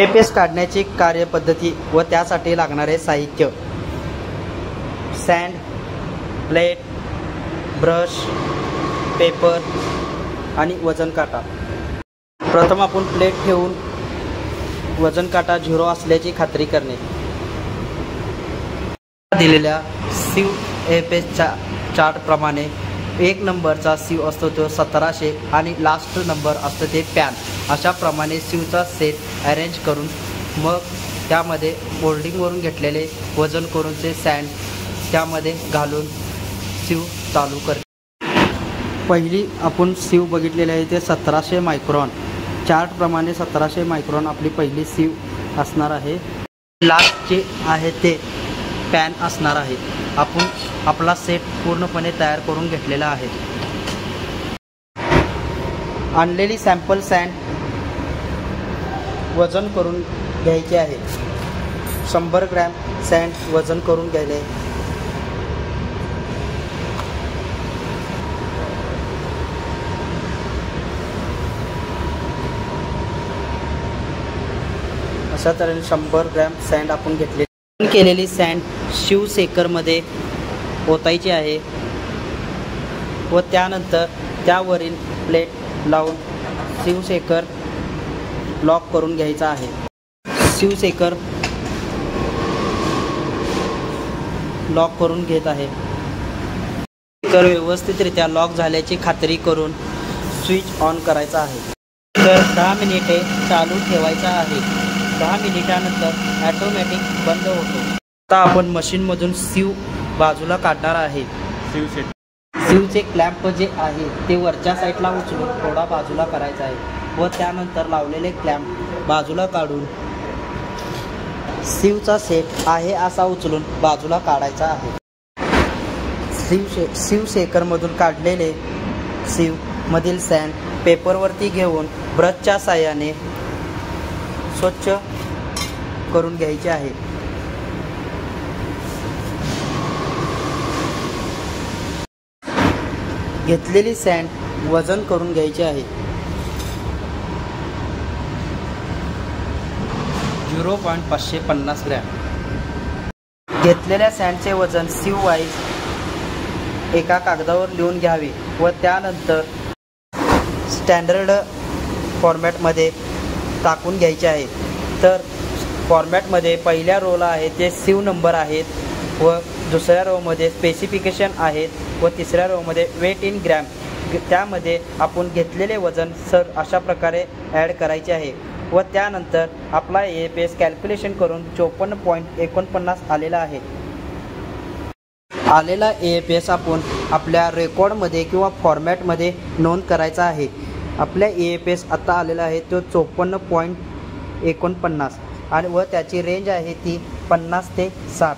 APS काढण्याची कार्यपद्धती व त्यासाठी लागणारे साहित्य: सँड, प्लेट, ब्रश, पेपर आणि वजन काटा. प्रथम आपण प्लेट ठेवून वजन काटा 0 असल्याची खात्री करणे. दिलेल्या सीव APSच्या चार्टप्रमाणे 1 नंबरचा सीव असतो तो 1700 आणि लास्ट नंबर असतो ते पॅन. अशा प्रमाणे सीवचा सेट अरेंज करून मग त्यामध्ये मोल्डिंगवरून घेतलेले वजन करूनचे सँड त्यामध्ये घालून सीव चालू करते. पहिली आपण सीव बघितलेली आहे ते 1700 मायक्रॉन. चार्टप्रमाणे 1700 मायक्रॉन आपली पहिली सीव असणार आहे. लास्ट जे आहे ते पॅन असणार आहे. आपण आपला सेट पूर्णपणे तयार करून घेतलेला आहे. आणलेली सॅम्पल सँड वजन करून घ्यायचे आहे. 100 ग्रॅम सँड वजन करून घ्यायले. अशा तऱ्हेने 100 ग्रॅम सँड आपण घेतले. केलेली सँड शिव सेकरमध्ये ओतायची आहे व त्यानंतर त्यावरील प्लेट लावून शिव सेकर लॉक करून घ्यायचा आहे. शिव सेकर लॉक करून घेत आहे. सेकर व्यवस्थितरित्या लॉक झाल्याची खात्री करून स्विच ऑन करायचा आहे. तर 10 मिनिटे चालू ठेवायचा आहे. 10 मिनिटानंतर ऑटोमॅटिक बंद होतो. आता आपण मशीनमधून सीव बाजूला काढणार आहे. सीवचे क्लॅम्प जे आहे ते वरच्या साईडला उचलून थोडा बाजूला करायचा आहे व त्यानंतर लावलेले क्लॅम्प बाजूला काढून सीवचा सेट आहे असा उचलून बाजूला काढायचा आहे. सीव सेकरमधून काढलेले सीव मधील सँड पेपरवरती घेऊन ब्रशच्या साहाय्याने स्वच्छ करून घ्यायचे आहे. घेतलेली सँड वजन करून घ्यायची आहे. 0.550 ग्रॅम. घेतलेल्या सँडचे वजन सीव वाईज एका कागदावर लिहून घ्यावे व त्यानंतर स्टँडर्ड फॉर्मॅटमध्ये टाकून घ्यायचे आहे. तर फॉर्मॅटमध्ये पहिल्या रोला आहे ते सीव नंबर आहेत व दुसऱ्या रोमध्ये स्पेसिफिकेशन आहेत व तिसऱ्या रोमध्ये वेट इन ग्रॅम. त्यामध्ये आपण घेतलेले वजन अशा प्रकारे ॲड करायचे आहे व त्यानंतर आपला APS कॅल्क्युलेशन करून 54.49 आलेला आहे. आलेला APS आपण आपल्या रेकॉर्डमध्ये किंवा फॉर्मॅटमध्ये नोंद करायचा आहे. आपल्या APS आता आलेला आहे तो 54.49 आणि व त्याची रेंज आहे ती 50 ते 60.